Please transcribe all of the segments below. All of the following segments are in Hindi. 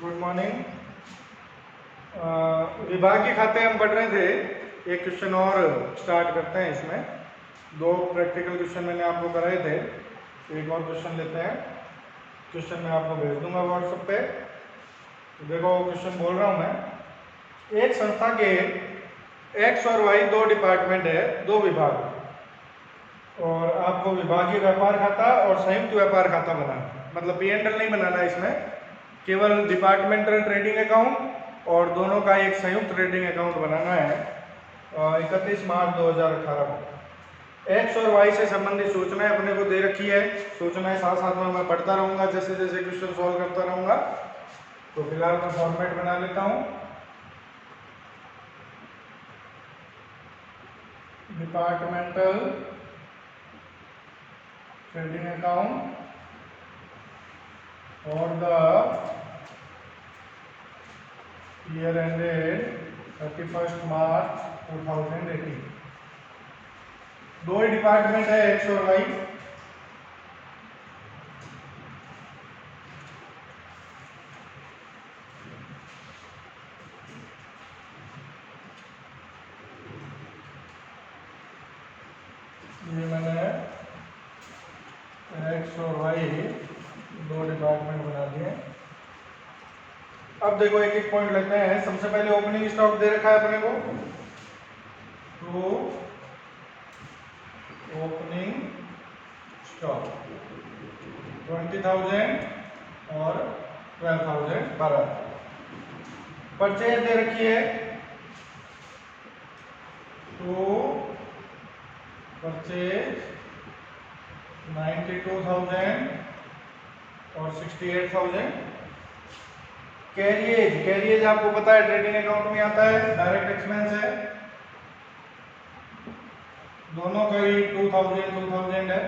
Good morning. विभागीय खाते हम पढ़ रहे थे। एक क्वेश्चन और स्टार्ट करते हैं। इसमें दो प्रैक्टिकल क्वेश्चन मैंने आपको कराए थे, एक और क्वेश्चन लेते हैं। क्वेश्चन मैं आपको भेज दूंगा व्हाट्सएप पे। तो देखो क्वेश्चन बोल रहा हूँ मैं। एक संस्था के एक्स और वाई दो डिपार्टमेंट है, दो विभाग, और आपको विभागीय व्यापार खाता और संयुक्त व्यापार खाता बनाना, मतलब P&L नहीं बनाना इसमें, केवल डिपार्टमेंटल ट्रेडिंग अकाउंट और दोनों का एक संयुक्त ट्रेडिंग अकाउंट बनाना है 31 मार्च 2018 को। एक्स और वाई से संबंधित सूचनाएं अपने को दे रखी है। सूचनाएं साथ साथ में मैं पढ़ता रहूंगा जैसे जैसे क्वेश्चन सॉल्व करता रहूंगा। तो फिलहाल मैं फॉर्मेट बना लेता हूं। Departmental trading account for the year ended 31st March 2018। दो ही डिपार्टमेंट है, एक्स और वाई। ये मैंने एक्स और वाई दो डिपार्टमेंट बना दिए। अब देखो एक एक पॉइंट लगते हैं। सबसे पहले ओपनिंग स्टॉक दे रखा है अपने को, तो ओपनिंग स्टॉक 20,000 और 12,000 12। परचेज दे रखी है, तो परचेज 92,000 और 68,000। कैरिएज आपको पता है ट्रेडिंग अकाउंट में आता है, डायरेक्ट एक्सपेंस है। दोनों का ही 2,000 है।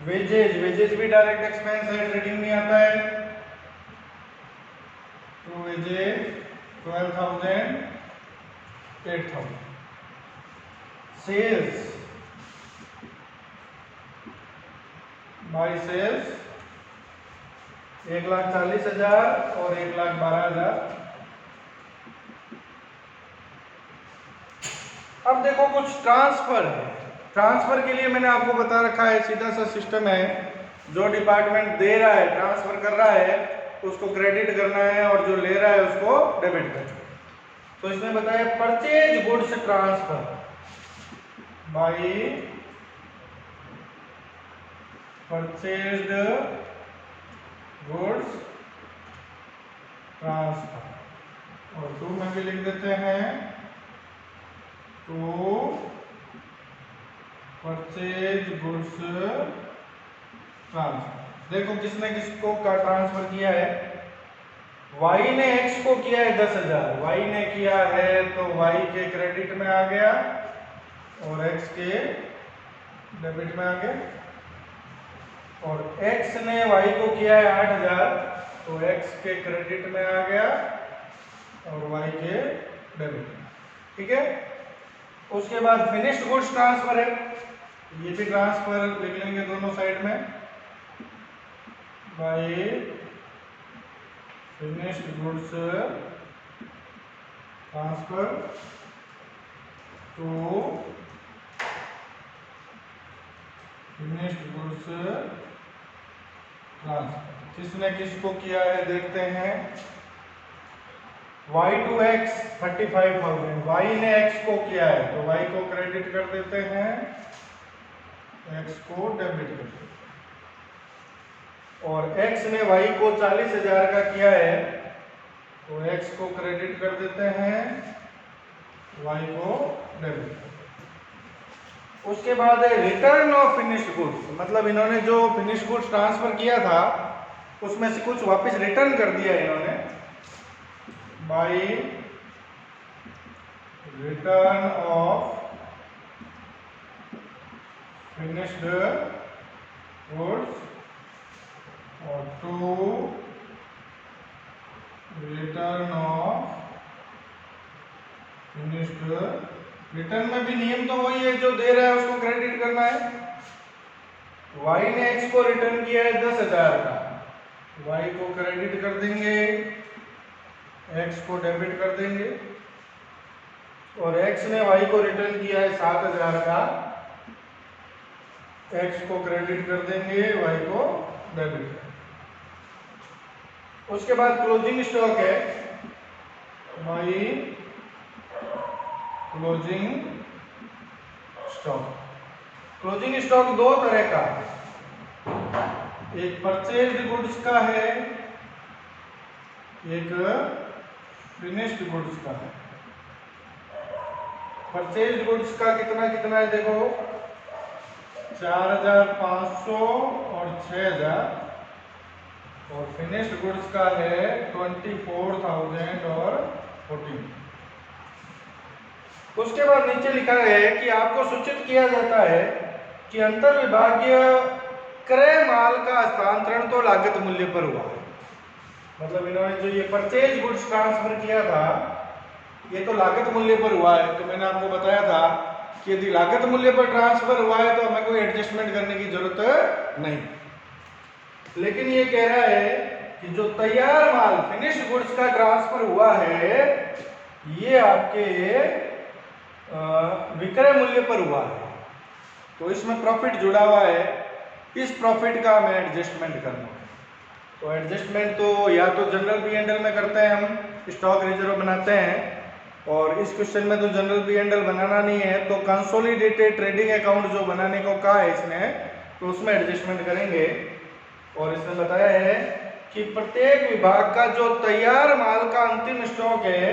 वेजेज भी डायरेक्ट एक्सपेंस है, ट्रेडिंग में आता है। तो वेजेज 12,000 8,000। सेल्स बाई सेल्स 1,40,000 और 1,12,000। अब देखो कुछ ट्रांसफर है। ट्रांसफर के लिए मैंने आपको बता रखा है, सीधा सा सिस्टम है। जो डिपार्टमेंट दे रहा है, ट्रांसफर कर रहा है, उसको क्रेडिट करना है, और जो ले रहा है उसको डेबिट करना है। तो इसमें बताया purchase goods transfer by purchased goods transfer, और टू में भी लिख देते हैं टू परचेज गुड्स ट्रांसफर। देखो किसने किसको का ट्रांसफर किया है। वाई ने एक्स को किया है 10,000। वाई ने किया है तो वाई के क्रेडिट में आ गया और एक्स के डेबिट में आ गया। और एक्स ने वाई को किया है 8,000, तो एक्स के क्रेडिट में आ गया और वाई के डेबिट में। ठीक है। उसके बाद फिनिश्ड गुड्स ट्रांसफर है, ये भी ट्रांसफर लिख लेंगे दोनों साइड में, by finished goods transfer to finished goods transfer. किसने किसको किया है देखते हैं। y to x 35,000। y ने x को किया है तो y को क्रेडिट कर देते हैं, x को डेबिट कर देते हैं। और x ने y को 40,000 का किया है तो x को क्रेडिट कर देते हैं, y को डेबिट कर देते हैं। उसके बाद है रिटर्न ऑफ फिनिश्ड गुड्स, मतलब इन्होंने जो फिनिश्ड गुड्स ट्रांसफर किया था उसमें से कुछ वापस रिटर्न कर दिया इन्होंने, by return of finished goods और to return of finished. Return में भी नियम तो वही है, जो दे रहा है उसको क्रेडिट करना है। y ने x को रिटर्न किया है 10,000 का, वाई को क्रेडिट कर देंगे, एक्स को डेबिट कर देंगे, और एक्स ने वाई को रिटर्न किया है 7,000 का, एक्स को क्रेडिट कर देंगे, वाई को डेबिट कर। उसके बाद क्लोजिंग स्टॉक है, Y closing stock. Closing stock दो तरह का, एक परचेज्ड गुड्स का है, एक फिनिश्ड गुड्स का है। परचेज्ड गुड्स का कितना कितना है देखो, 4,500 और 6,000, और फिनिश्ड गुड्स का है 24,000 और 14। उसके बाद नीचे लिखा है कि आपको सूचित किया जाता है कि अंतर विभागीय क्रय माल का हस्तांतरण तो लागत मूल्य पर हुआ। मतलब इन्होंने जो ये परचेज गुड्स ट्रांसफर किया था ये तो लागत मूल्य पर हुआ है। तो मैंने आपको बताया था कि यदि लागत मूल्य पर ट्रांसफर हुआ है तो हमें कोई एडजस्टमेंट करने की जरूरत नहीं। लेकिन ये कह रहा है कि जो तैयार माल फिनिश्ड गुड्स का ट्रांसफर हुआ है ये आपके विक्रय मूल्य पर हुआ है, तो इसमें प्रॉफिट जुड़ा हुआ है, इस प्रॉफिट का हमें एडजस्टमेंट करना है। तो एडजस्टमेंट तो या तो जनरल P&L में करते हैं, हम स्टॉक रिजर्व बनाते हैं, और इस क्वेश्चन में तो जनरल P&L बनाना नहीं है, तो कंसोलिडेटेड ट्रेडिंग अकाउंट जो बनाने को कहा है इसने, तो उसमें एडजस्टमेंट करेंगे। और इसने बताया है कि प्रत्येक विभाग का जो तैयार माल का अंतिम स्टॉक है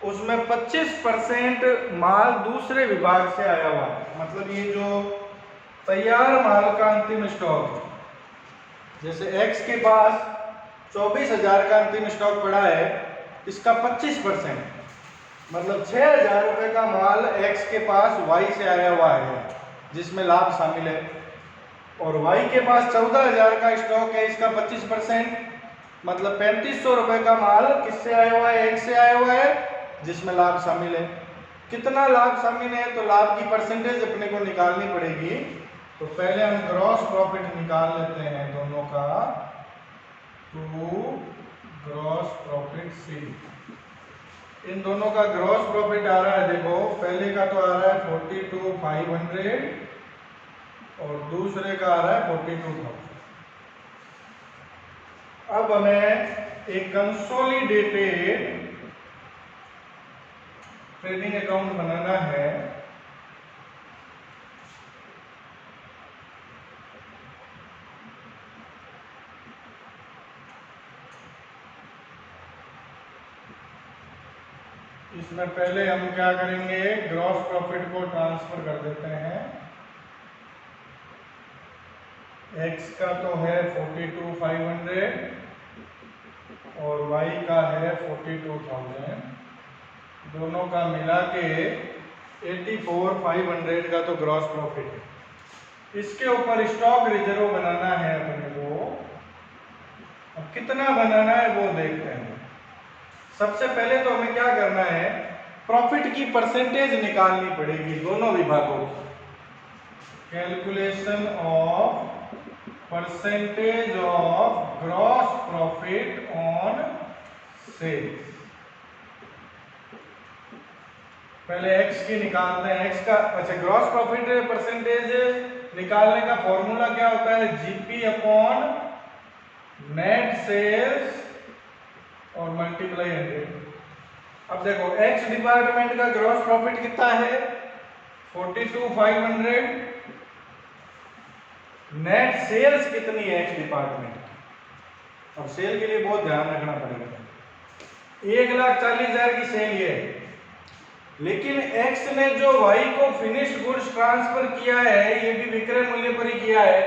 उसमें 25% माल दूसरे विभाग से आया हुआ है। मतलब ये जो तैयार माल का अंतिम स्टॉक है, जैसे एक्स के पास 24,000 का अंतिम स्टॉक पड़ा है, इसका 25% मतलब 6,000 रुपये का माल एक्स के पास वाई से आया हुआ है जिसमें लाभ शामिल है, और वाई के पास 14,000 का स्टॉक है, इसका 25% मतलब 3,500 रुपये का माल किससे आया हुआ है, एक्स से आया हुआ है जिसमें लाभ शामिल है। कितना लाभ शामिल है, तो लाभ की परसेंटेज अपने को निकालनी पड़ेगी। तो पहले हम ग्रॉस प्रॉफिट निकाल लेते हैं दोनों का, टू ग्रॉस प्रॉफिट सी। इन दोनों का ग्रॉस प्रॉफिट आ रहा है, देखो पहले का तो आ रहा है 42,500 और दूसरे का आ रहा है 42,000। अब हमें एक कंसोलिडेटेड ट्रेडिंग अकाउंट बनाना है। इसमें पहले हम क्या करेंगे, ग्रॉस प्रॉफिट को ट्रांसफर कर देते हैं। एक्स का तो है 42,500 और वाई का है 42,000, दोनों का मिला के 84,500 का तो ग्रॉस प्रॉफिट है। इसके ऊपर स्टॉक रिजर्व बनाना है अपने को। अब कितना बनाना है वो देखते हैं। सबसे पहले तो हमें क्या करना है, प्रॉफिट की परसेंटेज निकालनी पड़ेगी दोनों विभागों की। Calculation of percentage of gross profit on sales. पहले एक्स की निकालते हैं, एक्स का अच्छा ग्रॉस प्रॉफिट परसेंटेज निकालने का फॉर्मूला क्या होता है, जीपी अपॉन नेट सेल्स और मल्टीप्लाई 100। अब देखो एक्स डिपार्टमेंट का ग्रॉस प्रॉफिट कितना है 42,500, नेट सेल्स कितनी है एक्स डिपार्टमेंट की। अब सेल के लिए बहुत ध्यान रखना पड़ेगा, 1,40,000 की सेल ये है, लेकिन एक्स ने जो वाई को फिनिश्ड गुड्स ट्रांसफर किया है ये भी विक्रय मूल्य पर ही किया है,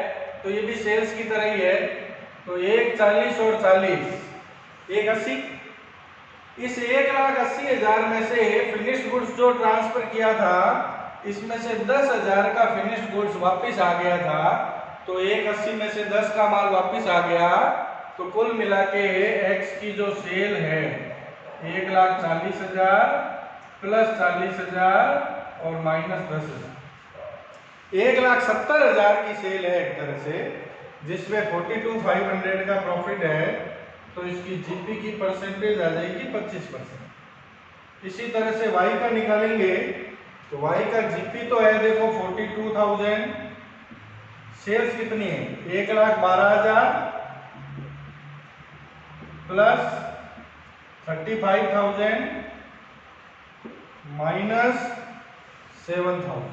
तो ये भी सेल्स की तरह ही है। तो 1,40,000 और 40, 1,80। इस 1,80,000 में से फिनिश्ड गुड्स जो ट्रांसफर किया था इसमें से 10,000 का फिनिश्ड गुड्स वापस आ गया था, तो 1,80 में से 10 का माल वापस आ गया, तो कुल मिला के एक्स की जो सेल है 1,40,000 प्लस 40,000 और माइनस 10,000, 1,70,000 की सेल है एक तरह से। जिसमें 42,500 का प्रॉफिट है, तो इसकी जीपी की परसेंटेज आ जाएगी 25%। इसी तरह से वाई का निकालेंगे, तो वाई का जीपी तो है देखो 42,000, सेल्स कितनी है 1,12,000 प्लस 35,000 माइनस 7,000,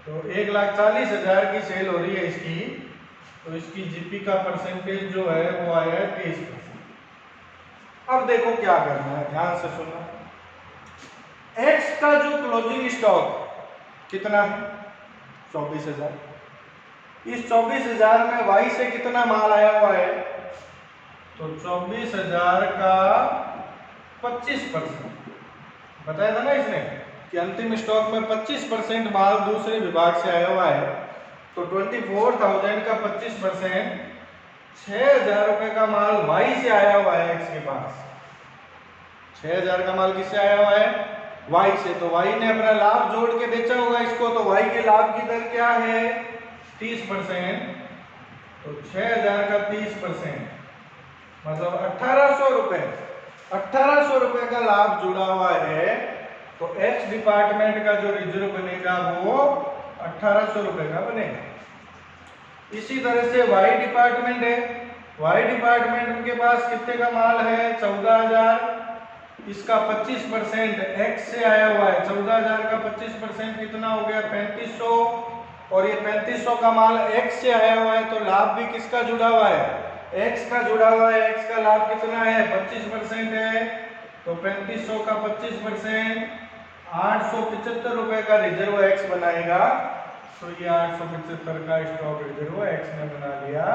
तो 1,40,000 की सेल हो रही है इसकी, तो इसकी जीपी का परसेंटेज जो है वो आया है 23%। अब देखो क्या करना है, ध्यान से सुनना। एक्स का जो क्लोजिंग स्टॉक कितना है 24,000, इस 24,000 में वाई से कितना माल आया हुआ है, तो 24,000 का 25%। बताया था ना इसने कि अंतिम स्टॉक में 25% माल दूसरे विभाग से आया हुआ है, तो 24,000 का 25% 6,000 रुपए का माल वाई से आया हुआ है एक्स के पास। 6,000 का माल किससे आया हुआ है, वाई से, तो वाई ने अपना लाभ जोड़ के बेचा होगा इसको, तो वाई के लाभ की दर क्या है 30%, तो 6,000 का 30% मतलब 1,800 रुपए, 1,800 रुपए का लाभ जुड़ा हुआ है, तो एक्स डिपार्टमेंट का जो रिजर्व बनेगा वो 1,800 रुपए का बनेगा। इसी तरह से वाई डिपार्टमेंट है, वाई डिपार्टमेंट उनके पास कितने का माल है 14,000, इसका 25% एक्स से आया हुआ है, 14,000 का 25% कितना हो गया 3,500, और ये 3,500 का माल एक्स से आया हुआ है, तो लाभ भी किसका जुड़ा हुआ है, एक्स का जुड़ा हुआ है। एक्स का लाभ कितना है 25% है, तो 3,500 का 25% 875 रुपए का रिजर्व एक्स बनाएगा, तो ये 875 का स्टॉक रिजर्व एक्स ने बना लिया।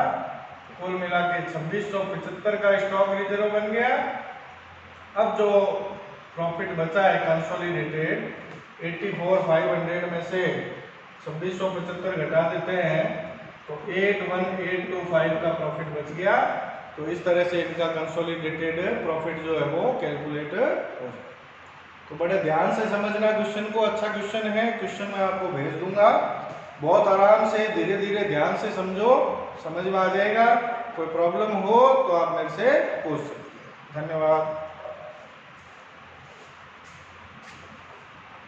कुल मिला के 2,675 का स्टॉक रिजर्व बन गया। अब जो प्रॉफिट बचा है कंसोलिडेटेड 84,500 में से 2,675 घटा देते हैं, तो 81,825 का प्रॉफिट बच गया। तो इस तरह से इनका कंसोलिडेटेड प्रॉफिट जो है वो कैलकुलेट हो जाए। तो बड़े ध्यान से समझना क्वेश्चन को, अच्छा क्वेश्चन है, क्वेश्चन मैं आपको भेज दूंगा, बहुत आराम से धीरे धीरे ध्यान से समझो, समझ में आ जाएगा। कोई प्रॉब्लम हो तो आप मेरे से पूछ सकते हैं। धन्यवाद।